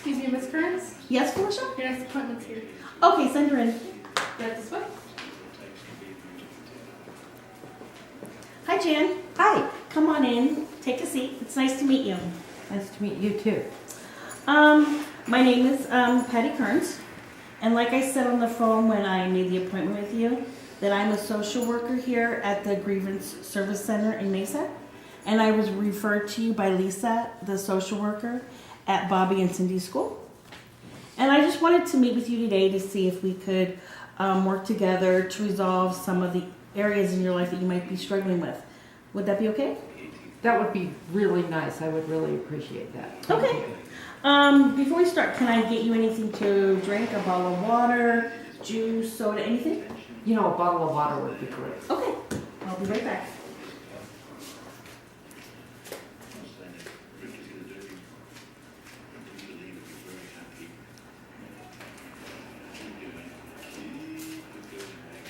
Excuse me, Miss Kerns? Yes, Felicia? Your next appointment's here. Okay, send her in. Right this way. Hi, Jan. Hi, Come on in. Take a seat. It's nice to meet you. nice to meet you too. My name is Patti Kerns, and like I said on the phone when I made the appointment with you, that I'm a social worker here at the Grievance Service Center in Mesa, and I was referred to you by Lisa, the social worker, at Bobby and Cindy's school. And I just wanted to meet with you today to see if we could work together to resolve some of the areas in your life that you might be struggling with. Would that be okay? That would be really nice. I would really appreciate that. Thank Okay. you. Before we start, can I get you anything to drink? A bottle of water, juice, soda, anything? You know, a bottle of water would be great. Okay. I'll be right back.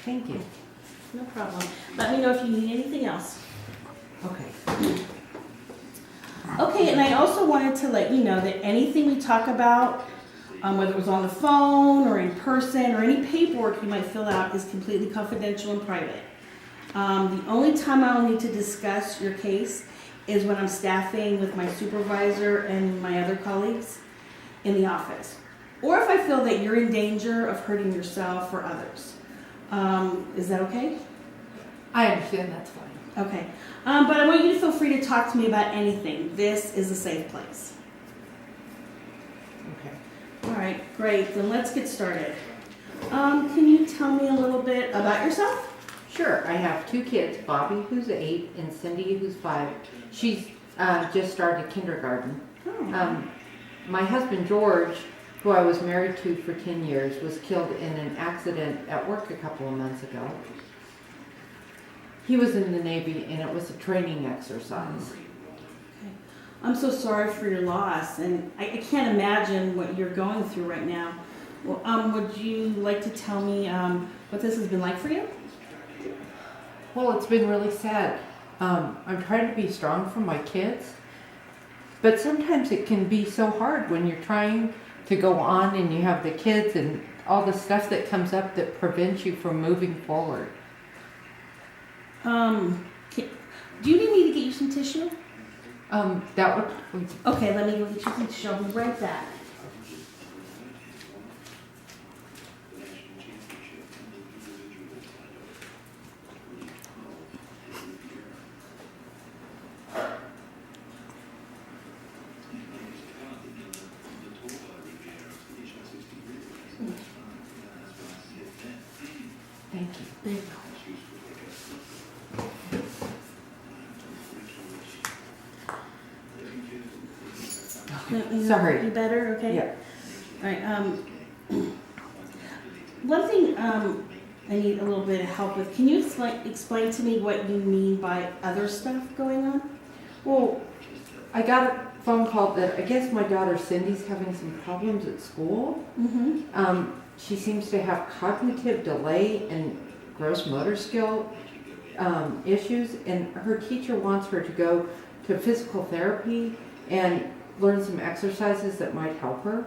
Thank you. No problem. Let me know if you need anything else. Okay. Okay, and I also wanted to let you know that anything we talk about, whether it was on the phone or in person or any paperwork you might fill out, is completely confidential and private. The only time I'll need to discuss your case is when I'm staffing with my supervisor and my other colleagues in the office, or if I feel that you're in danger of hurting yourself or others. Is that okay? I understand, that's fine. Okay. But I want you to feel free to talk to me about anything. This is a safe place. Okay. All right, great. Then let's get started. Can you tell me a little bit about yourself? Sure, I have two kids, Bobby, who's 8, and Cindy, who's 5. She's just started kindergarten. Oh. My husband, George, who I was married to for 10 years, was killed in an accident at work a couple of months ago. He was in the Navy, and it was a training exercise. Okay. I'm so sorry for your loss, and I can't imagine what you're going through right now. Well, would you like to tell me what this has been like for you? Well, it's been really sad. I'm trying to be strong for my kids, but sometimes it can be so hard when you're trying to go on and you have the kids and all the stuff that comes up that prevents you from moving forward. Do you need me to get you some tissue? That would. Okay, let me go get you some tissue. I'll be right back. Thank you. There you go. Sorry. You better? Okay. Yeah. All right. One thing I need a little bit of help with. Can you explain to me what you mean by other stuff going on? Well, I got a phone call that I guess my daughter Cindy's having some problems at school. Mm-hmm. She seems to have cognitive delay and gross motor skill issues, and her teacher wants her to go to physical therapy and learn some exercises that might help her.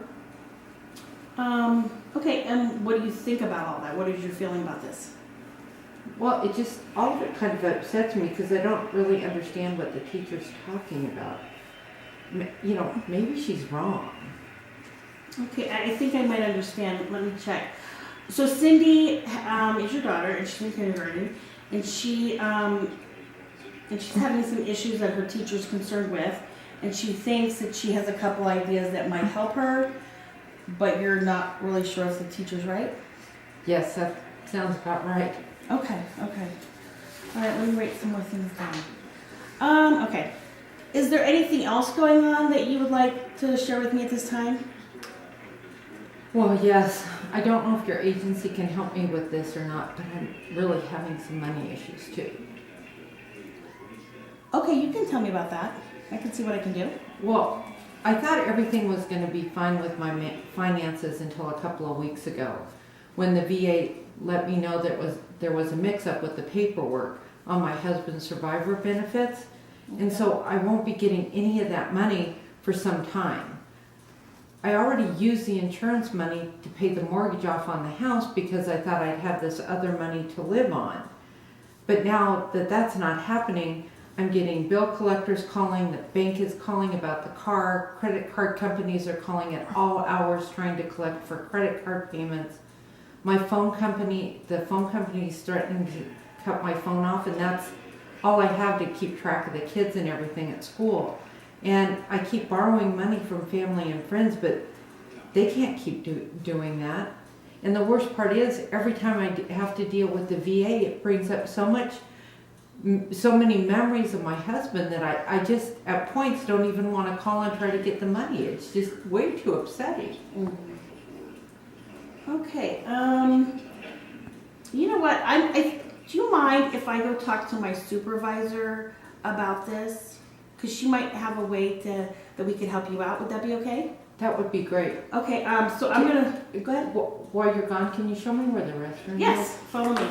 Okay, and what do you think about all that? What is your feeling about this? Well, it just, all of it kind of upsets me because I don't really understand what the teacher's talking about. You know, maybe she's wrong. Okay, I think I might understand. Let me check. So Cindy is your daughter, and she's in kindergarten, and she's having some issues that her teacher's concerned with, and she thinks that she has a couple ideas that might help her, but you're not really sure if the teacher's right? Yes, that sounds about right. Okay. All right, let me write some more things down. Okay. Is there anything else going on that you would like to share with me at this time? Well, yes. I don't know if your agency can help me with this or not, but I'm really having some money issues too. Okay, you can tell me about that. I can see what I can do. Well, I thought everything was going to be fine with my finances until a couple of weeks ago, when the VA let me know there was a mix-up with the paperwork on my husband's survivor benefits, and so I won't be getting any of that money for some time. I already used the insurance money to pay the mortgage off on the house because I thought I'd have this other money to live on. But now that that's not happening, I'm getting bill collectors calling, the bank is calling about the car, credit card companies are calling at all hours trying to collect for credit card payments. The phone company is threatening to cut my phone off, and that's all I have to keep track of the kids and everything at school. And I keep borrowing money from family and friends, but they can't keep doing that. And the worst part is, every time I have to deal with the VA, it brings up so many memories of my husband that I just, at points, don't even want to call and try to get the money. It's just way too upsetting. Okay, you know what, do you mind if I go talk to my supervisor about this? Because she might have a way that we could help you out. Would that be okay? That would be great. Okay, so I'm gonna, go ahead. While you're gone, can you show me where the restroom is? Yes, follow me.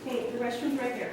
Okay, the restroom's right here.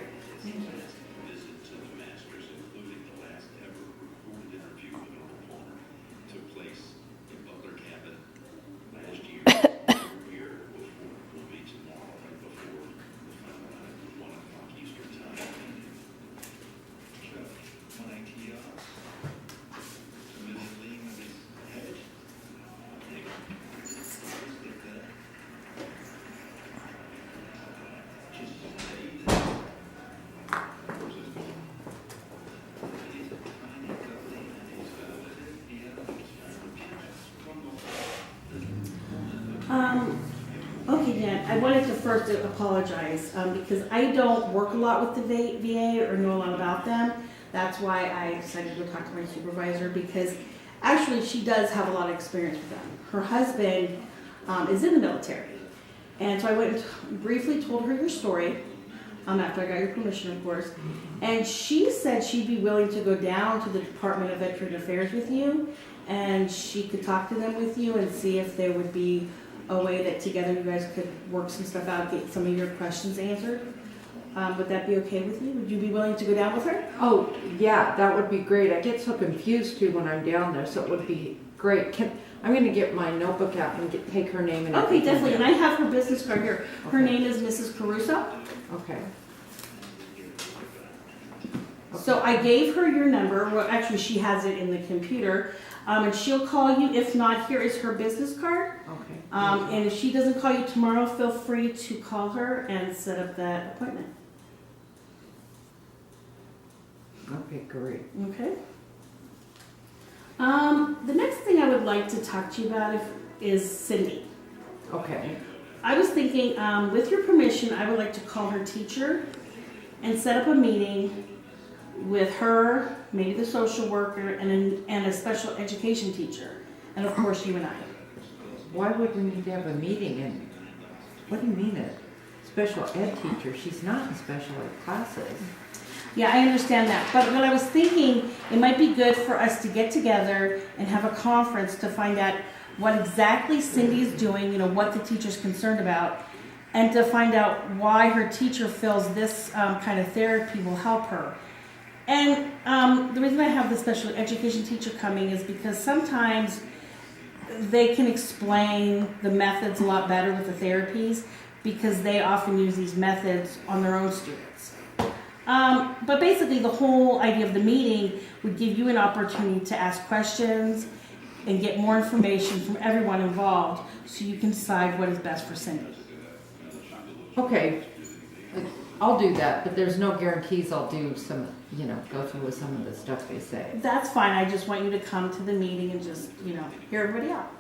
Okay, Dan, I wanted to first apologize because I don't work a lot with the VA or know a lot about them. That's why I decided to go talk to my supervisor, because actually she does have a lot of experience with them. Her husband is in the military. And so I went and briefly told her your story, after I got your permission, of course. And she said she'd be willing to go down to the Department of Veteran Affairs with you, and she could talk to them with you and see if there would be a way that together you guys could work some stuff out, get some of your questions answered. Would that be okay with you? Would you be willing to go down with her? Oh, yeah, that would be great. I get so confused too when I'm down there, so it would be great. I'm going to get my notebook out and take her name and Okay, everything. definitely. And I have her business card here. Her Okay. name is Mrs. Caruso. Okay. So I gave her your number. Well, actually, she has it in the computer. And she'll call you. If not, here is her business card. Okay. And if she doesn't call you tomorrow, feel free to call her and set up that appointment. Okay, great. Okay. The next thing I would like to talk to you about is Cindy. Okay. I was thinking, with your permission, I would like to call her teacher and set up a meeting with her, maybe the social worker, and a special education teacher, and of course you and I. Why would we need to have a meeting? And what do you mean a special ed teacher? She's not in special ed classes. Yeah, I understand that, but what I was thinking, it might be good for us to get together and have a conference to find out what exactly Cindy is doing, what the teacher's concerned about, and to find out why her teacher feels this kind of therapy will help her. And the reason I have the special education teacher coming is because sometimes they can explain the methods a lot better with the therapies, because they often use these methods on their own students. But basically the whole idea of the meeting would give you an opportunity to ask questions and get more information from everyone involved so you can decide what is best for Cindy. Okay, I'll do that, but there's no guarantees I'll do some, go through with some of the stuff they say. That's fine. I just want you to come to the meeting and just, hear everybody out.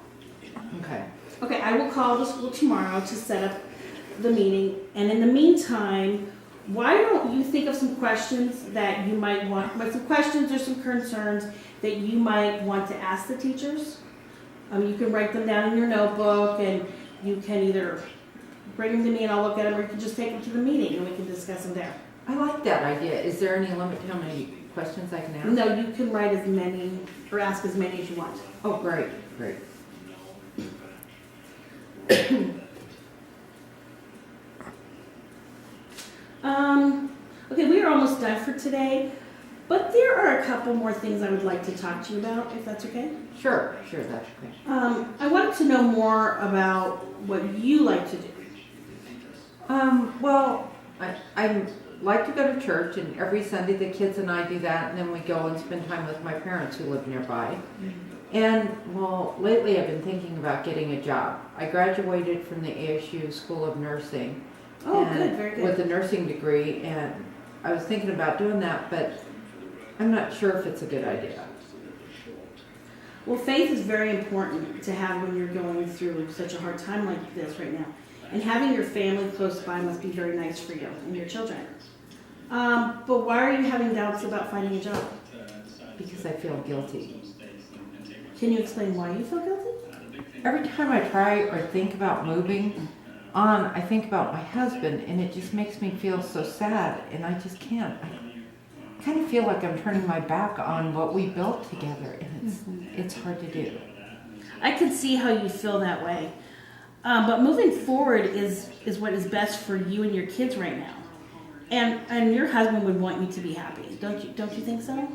Okay. Okay, I will call the school tomorrow to set up the meeting. And in the meantime, why don't you think of some questions that you might want, some questions or some concerns that you might want to ask the teachers? You can write them down in your notebook, and you can either bring them to me and I'll look at them, or you can just take them to the meeting and we can discuss them there. I like that idea. Is there any limit to how many questions I can ask? No, you can write as many or ask as many as you want. Oh, great, great. Okay, we are almost done for today, but there are a couple more things I would like to talk to you about, if that's okay. Sure, that's okay. I wanted to know more about what you like to do. Well, I like to go to church, and every Sunday the kids and I do that, and then we go and spend time with my parents who live nearby. And, well, lately I've been thinking about getting a job. I graduated from the ASU School of Nursing. Oh, good, very good. With a nursing degree, and I was thinking about doing that, but I'm not sure if it's a good idea. Well, faith is very important to have when you're going through such a hard time like this right now. And having your family close by must be very nice for you and your children. But why are you having doubts about finding a job? Because I feel guilty. Can you explain why you feel guilty? Every time I try or think about moving on, I think about my husband, and it just makes me feel so sad, and I just can't. I kind of feel like I'm turning my back on what we built together, and it's hard to do. I can see how you feel that way. But moving forward is what is best for you and your kids right now. And your husband would want you to be happy. Don't you think so?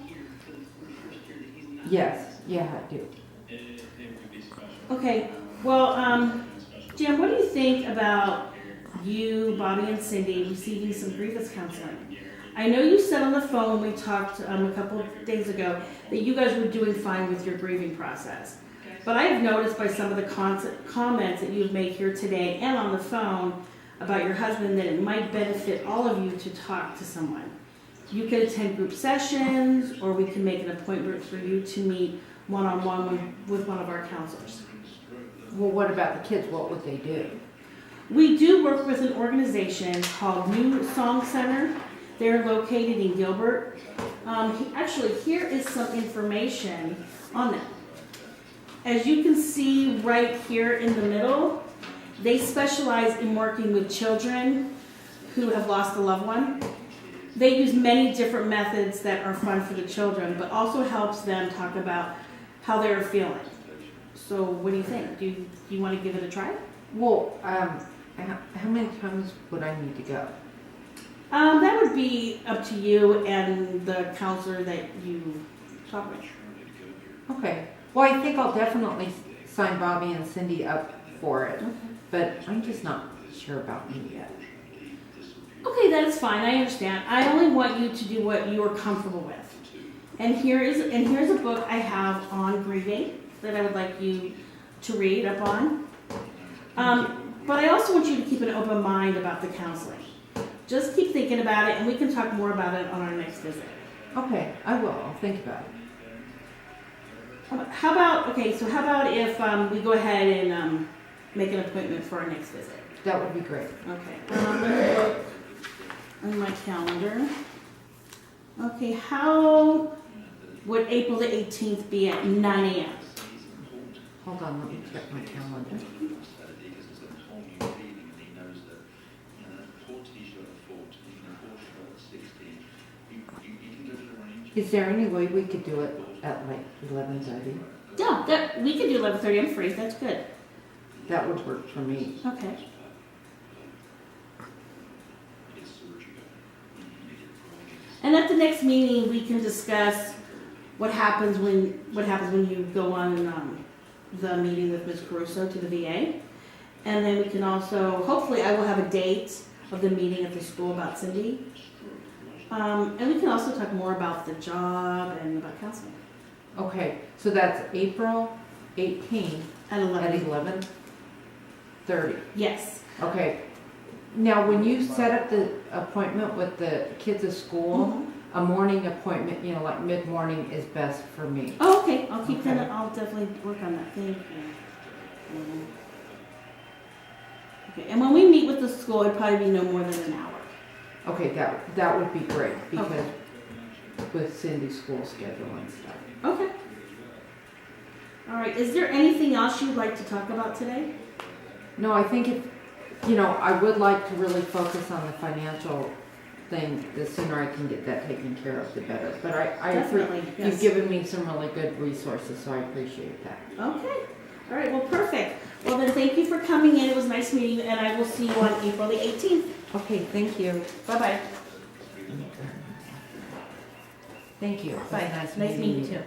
Yes, yeah, I do. Okay, well, Jan, what do you think about you, Bobby, and Cindy receiving some grievance counseling? I know you said on the phone when we talked a couple of days ago that you guys were doing fine with your grieving process. But I have noticed by some of the comments that you've made here today and on the phone about your husband that it might benefit all of you to talk to someone. You could attend group sessions, or we can make an appointment for you to meet one-on-one with one of our counselors. Well, what about the kids? What would they do? We do work with an organization called New Song Center. They're located in Gilbert. Actually, here is some information on them. As you can see right here in the middle, they specialize in working with children who have lost a loved one. They use many different methods that are fun for the children, but also helps them talk about how they're feeling. So what do you think? Do you want to give it a try? Well, how many times would I need to go? That would be up to you and the counselor that you talk with. Okay. Well, I think I'll definitely sign Bobby and Cindy up for it, but I'm just not sure about me yet. Okay, that is fine. I understand. I only want you to do what you are comfortable with. And here's a book I have on grieving that I would like you to read up on. But I also want you to keep an open mind about the counseling. Just keep thinking about it, and we can talk more about it on our next visit. Okay, I will. I'll think about it. How about if we go ahead and make an appointment for our next visit? That would be great. Okay. Let me look on my calendar. Okay, how would April the 18th be at 9 a.m.? Hold on, let me check my calendar. Is there any way we could do it at like 11:30? Yeah, we could do 11:30. I'm free. That's good. That would work for me. Okay. And at the next meeting, we can discuss what happens when you go on the meeting with Ms. Caruso to the VA, and then we can also hopefully I will have a date of the meeting at the school about Cindy, and we can also talk more about the job and about counseling. Okay, so that's April 18th At 11. at 11:30. Yes. Okay. Now, when you set up the appointment with the kids at school, a morning appointment, like mid-morning is best for me. Oh, okay. I'll keep Okay. that. I'll definitely work on that. Thank you. Okay. And when we meet with the school, it'd probably be no more than an hour. Okay, that would be great because Okay. with Cindy's school schedule and stuff. Okay. All right. Is there anything else you'd like to talk about today? No, I think I would like to really focus on the financial thing. The sooner I can get that taken care of, the better. But Definitely, yes. You've given me some really good resources, so I appreciate that. Okay. All right. Well, perfect. Well, then thank you for coming in. It was nice meeting you, and I will see you on April the 18th. Okay, thank you. Bye-bye. Thank you. It was Bye. nice Nice meeting you you. too.